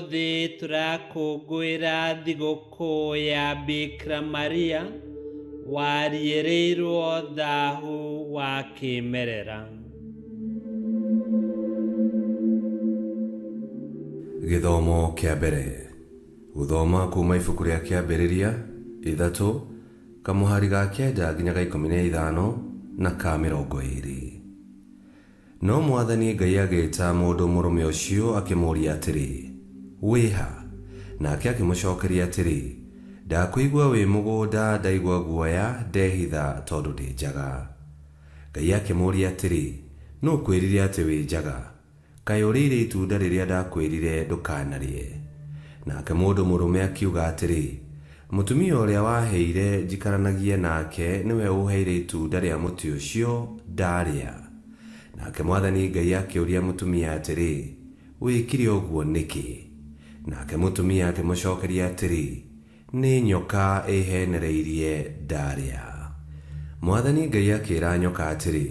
Umuthi turakũngũĩra thigũkũ ya Bikira Maria warĩrĩirwo thahu wa kĩmerera. Gĩthomo kĩa mbere. Gũthoma kuma ibuku rĩa kĩambĩrĩria 3 kamũhari ga 9 nginya ga 15 na ka 20. No Mwathani Ngai agĩĩta mũndũ mũrũme ũcio akĩmũũria atĩrĩ, wĩha? Nake akĩmũcokeria atĩrĩ, ndakwĩigua wĩ mũgũnda, ndaigua guoya, ndehitha tondũ ndĩ njaga. Ngai akĩmũũria atĩrĩ, nũ kwĩrire atĩ wĩ njaga? Kaĩ ũrĩire itunda rĩrĩa ndakwĩrire ndũkanarĩe? Nake mũndũ mũrũme akiuga atĩrĩ, mũtumia ũrĩa waheire njikaranagie nake nĩwe ũheire itunda rĩa mũtĩ ũcio ndarĩa. Nake Mwathani Ngai akĩũria mũtumia atĩrĩ, wĩkire ũguo nĩkĩ? Nake mũtumia akĩmũcokeria atĩrĩ, nĩ nyoka ĩhenereirie ndarĩa. Mwathani Ngai akĩĩra nyoka atĩrĩ,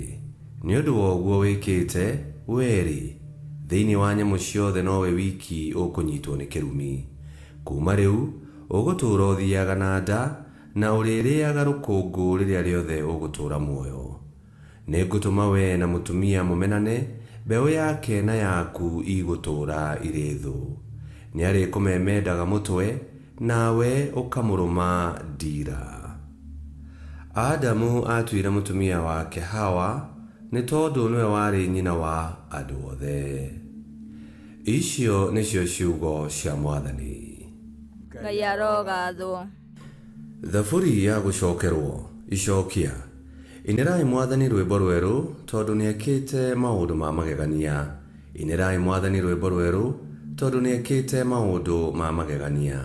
nĩ ũndũ wa ũguo wĩkĩte, wee-rĩ, thĩinĩ wa nyamũ ciothe nowe wiki ũkũnyitwo nĩ kĩrumi. Kuma rĩu ũgũtũũra ũthiaga na nda na ũrĩrĩaga rũkũngũ rĩrĩa rĩothe ũgũtũũra muoyo. Nĩngũtũma wee na mũtumia mũmenane, mbeũ yake na yaku igũtũũra irĩ thũ. Nĩarĩkũmemendaga mũtwe, nawe ũkamũrũma ndiira. Adamu atuire mũtumia wake Hawa nĩ tondũ nĩwe warĩ nyina wa andũ othe. Icio nĩcio ciugo cia Mwathani. Ngai arogathwo. Thaburi ya gũcokerwo. Icokia. Inĩrai Mwathani rwĩmbo rwerũ tondũ nĩekĩte maũndũ ma magegania. Inĩrai Mwathani rwĩmbo rwerũ tondũ nĩekĩte maũndũ ma magegania.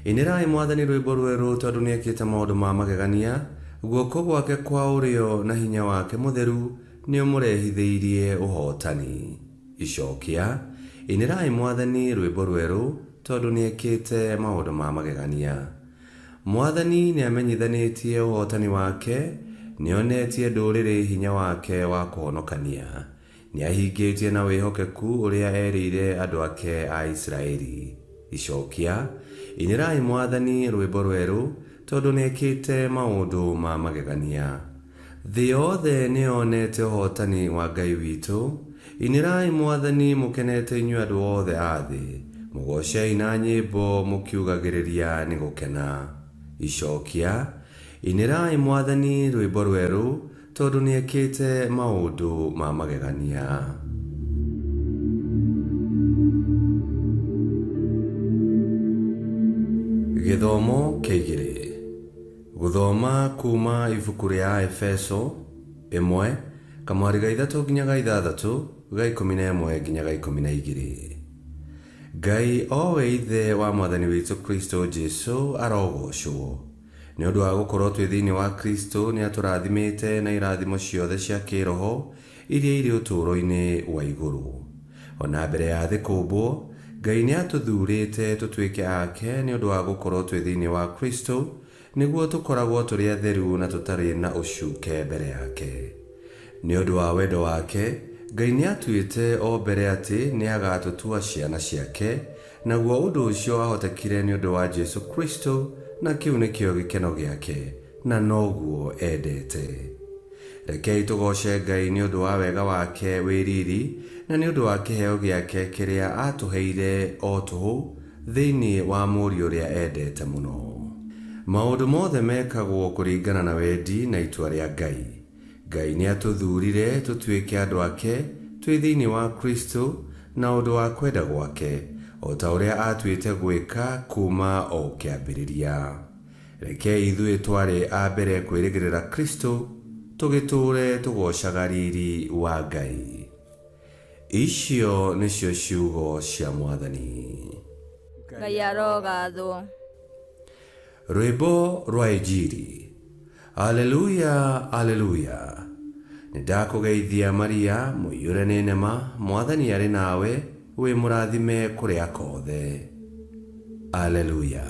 Inĩrai Mwathani rwĩmbo rwerũ tondũ nĩekĩte maũndũ ma magegania. Guoko gwake kwa ũrĩo na hinya wake mũtheru nĩũmũrehithĩirie ũhotani. Icokia. Inĩrai Mwathani rwĩmbo rwerũ tondũ nĩekĩte maũndũ ma magegania. Mwathani nĩamenyithanĩtie ũhotani wake, nĩonetie ndũrĩrĩ hinya wake wa kũhonokania. Nĩahingĩtie na wĩhokeku ũrĩa erĩire andũ ake a Isiraeli. Icokia. Inĩrai Mwathani rwĩmbo rwerũ tondũ nĩekĩte maũndũ ma magegania. Thĩ yothe nĩyonete ũhotani wa Ngai witũ. Inĩrai Mwathani mũkenete inyuĩ andũ othe a thĩ. Mũgocei na nyĩmbo mũkiugagĩrĩria nĩ gũkena. Icokia. Inĩrai Mwathani rwĩmbo rwerũ tondũ nĩekĩte maũndũ ma magegania. Gĩthomo kĩa 2. Gũthoma kuma ibuku rĩa Efeso 1 kamũhari ga 3 nginya ga 6 ga 11 nginya ga 12. Ngai owe ithe wa Mwathani witũ Kristo Jesu arogocwo. Nĩ ũndũ wa gũkorwo twĩ thĩinĩ wa Kristo nĩatũrathimĩte na irathimo ciothe cia kĩroho iria irĩ ũtũũro-inĩ wa igũrũ. Ona mbere ya thĩ kũmbwo, Ngai nĩatũthuurĩte tũtuĩke ake nĩ ũndũ wa gũkorwo twĩ thĩinĩ wa Kristo, nĩguo tũkoragwo tũrĩ atheru na tũtarĩ na ũcuuke mbere yake. Nĩ ũndũ wa wendo wake, Ngai nĩatuĩte o mbere atĩ nĩagatũtua ciana ciake, naguo ũndũ ũcio wahotekire nĩ ũndũ wa Jesu Kristo, na kĩu nĩkĩo gĩkeno gĩake, na noguo endete. Rekei tũgoce Ngai nĩ ũndũ wa wega wake wĩ riri, na nĩ ũndũ wa kĩheo gĩake kĩrĩa atũheire o tũhũ thĩinĩ wa mũriũ ũrĩa endete mũno. Maũndũ mothe mekagwo kũringana na wendi na itua rĩa Ngai. Ngai nĩatũthuurire tũtuĩke andũ ake twĩ thĩinĩ wa Kristo na ũndũ wa kwenda gwake, o ta ũrĩa atuĩte gwĩka kuma o kĩambĩrĩria. Rekei ithuĩ twarĩ a mbere kwĩrĩgĩrĩra Kristo tũgĩtũũre tũgocaga riri wa Ngai. Icio nĩcio ciugo cia Mwathani. Ngai arogathwo. Rwĩmbo rwa Injiri. Aleluya, aleluya. Nĩndakũgeithia Maria, mũiyũre nĩ nema, Mwathani arĩ nawe, wĩ mũrathime kũrĩ akothe. Aleluya.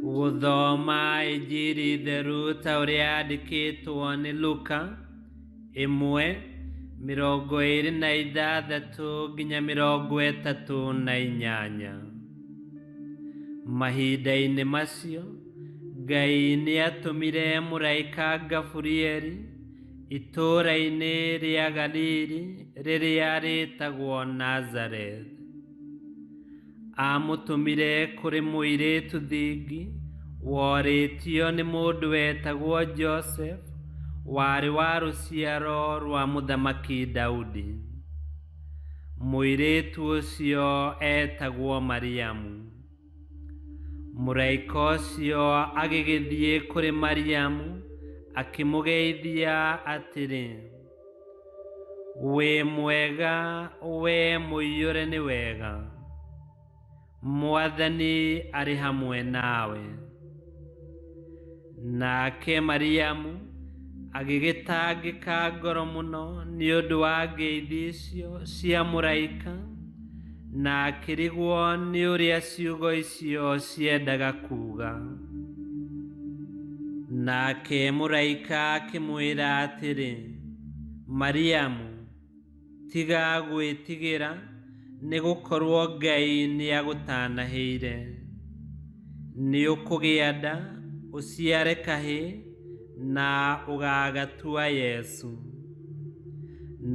Gũthoma Injiri theru ta ũrĩa yandĩkĩtwo nĩ Luka 1 26 nginya 38. Mahinda-inĩ macio Ngai nĩatũmire mũraika Gaburieli itũũra-inĩ rĩa Galili rĩrĩa rĩtagwo Nazarethi. Amũtũmire kũrĩ mũirĩtu thingi worĩtio nĩ mũndũ wetagwo Joseph, warĩ wa rũciaro rwa mũthamaki Daudi. Mũirĩtu ũcio etagwo Mariamu. Mũraika ũcio agĩgĩthiĩ kũrĩ Mariamu akĩmũgeithia atĩrĩ: "Wĩ mwega, wee mũiyũre nĩ wega, Mwathani arĩ hamwe nawe." Nake Mariamu agĩgĩtangĩka ngoro mũno nĩ ũndũ wa ngeithi icio cia mũraika, na akĩrigwo nĩ ũrĩa ciugo icio ciendaga kuuga. Nake mũraika akĩmwĩra atĩrĩ: "Mariamu, tiga gwĩtigĩra, nĩ gũkorwo Ngai nĩagũtanahĩire. Nĩũkũgĩa nda, ũciare kahĩĩ, na ũgagatua Yesu.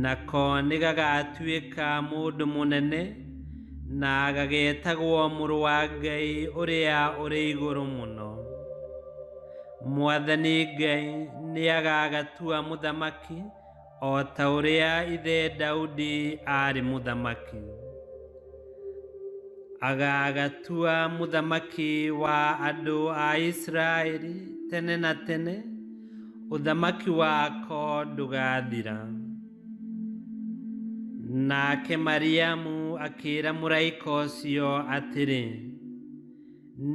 Nako nĩgagatuĩka mũndũ mũnene, na gagetagwo Mũrũ wa Ngai ũrĩa ũrĩ igũrũ mũno. Mwathani Ngai nĩagagatua mũthamaki o ta ũrĩa ithe Daudi arĩ mũthamaki. Agagatua mũthamaki wa andũ a Isiraeli tene na tene, ũthamaki wako ndũgathira." Nake Mariamu akĩĩra mũraika ũcio atĩrĩ: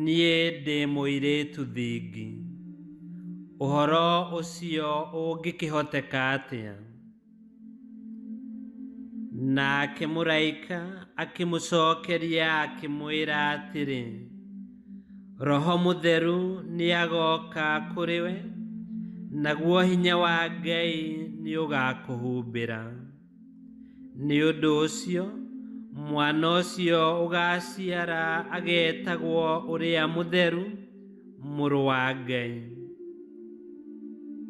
"Niĩ ndĩ mũirĩtu thingi. Ũhoro ũcio ũngĩkĩhoteka atĩa?" Nake mũraika akĩmũcokeria akĩmwĩra atĩrĩ: "Roho Mũtheru nĩagoka kũrĩ we, naguo hinya wa Ngai nĩũgakũhumbĩra. Nĩ ũndũ ũcio mwana ũcio ũgaciara agetagwo Ũrĩa Mũtheru, Mũrũ wa Ngai.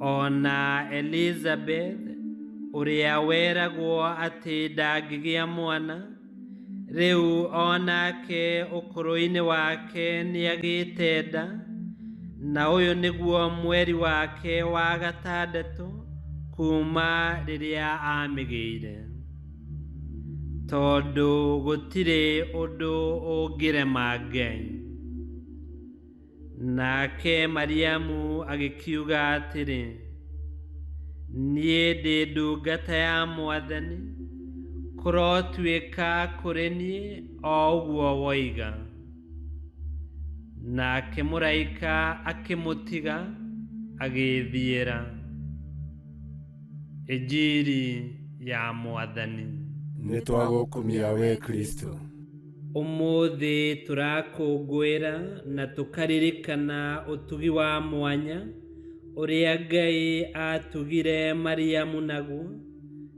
Ona Elizabeth, ũrĩa weragwo atĩ ndangĩgĩa mwana, rĩu onake ũkũrũ-inĩ wake nĩagĩĩte nda, na ũyũ nĩguo mweri wake wa 6 kuuma rĩrĩa amĩgĩire, tondũ gũtirĩ ũndũ ũngĩrema Ngai." Nake Mariamu agĩkiuga atĩrĩ: "Niĩ ndĩ ndungata ya Mwathani, kũrotuĩka kũrĩ niĩ o ũguo woiga." Nake mũraika akĩmũtiga agĩĩthiĩra. Injiri ya Mwathani. Nĩtwagũkumia we Kristo. Ũmũthĩ tũrakũngũĩra na tũkaririkana ũtugi wa mwanya ũrĩa Ngai atugire Mariamu naguo,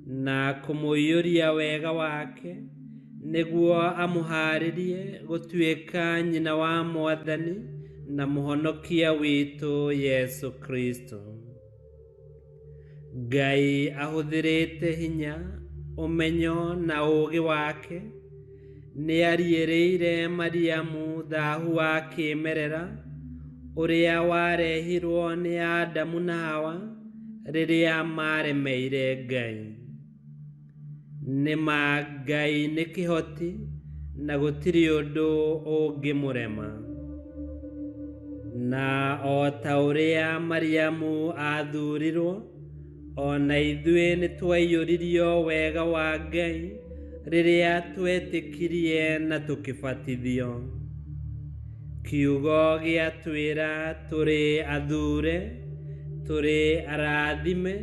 na kũmũiyũria wega wake nĩguo amũharĩrie gũtuĩka nyina wa Mwathani na mũhonokia witũ Yesu Kristo. Ngai ahũthĩrĩte hinya, ũmenyo na ũũgĩ wake, nĩariyĩrĩire Mariamu thaahu wa kĩĩmerera ũrĩa warehirwo nĩ Adamu na Hawa rĩrĩa maremeire Ngai. Nĩma Ngai nĩ kĩhoti na gũtirĩ ũndũ ũngĩmũrema. Na o ta ũrĩa Mariamu athuurirwo, ona ithuĩ nĩtwaiyũririo wega wa Ngai rĩrĩa twetĩkirie na tũkĩbatithio. Kiugo gĩatwĩra tũrĩ athuure, tũrĩ arathime,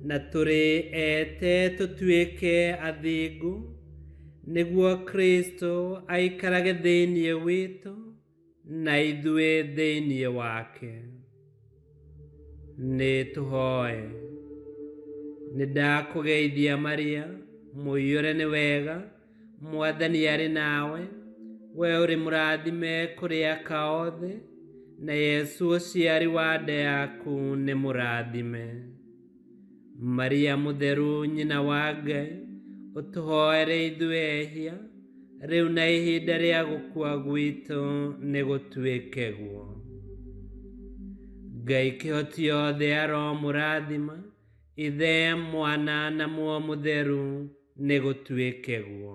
na tũrĩ ete tũtuĩke athingu, nĩguo Kristo aikarage thĩinĩ witũ na ithuĩ thĩinĩ wake. Nĩ tũhoe. Nĩndakũgeithia Maria, mũiyũre nĩ wega, Mwathani arĩ nawe, we ũrĩ mũrathime kũrĩ aka othe, na Yesu ũciari wa nda yaku nĩ mũrathime. Maria mũtheru nyina wa Ngai, ũtũhoere ithuĩ ehia, rĩu na ihinda rĩa gũkua gwitũ nĩ gũtuĩke guo. Ngai kĩhoti yothe aromũrathima, Ithe, Mwana na Muoyo Mũtheru nĩ gũtuĩke guo.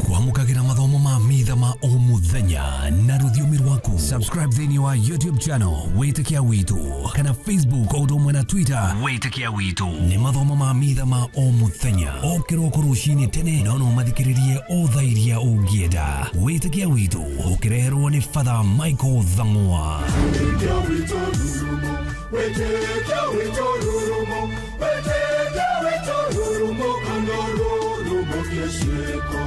Kwamũkagĩra mathomo ma mitha ma o mũthenya na rũthiomi rwaku. Subscribe thĩinĩ wa YouTube channel Witikia Witu, kana Facebook o ũndũ ũmwe na Twitter Witikia Witu. Nĩ mathomo ma mitha ma o mũthenya, o kĩroko rũcinĩ tene, no mathikĩrĩrie o thaa iria ũngĩenda. Witikia Witu ũkĩreherwo nĩ Father Michael Thang'wa. Witikia Witu rurumo, Witikia Witu rurumo, Witikia Witu rurumo, kando rurumo kiesheko.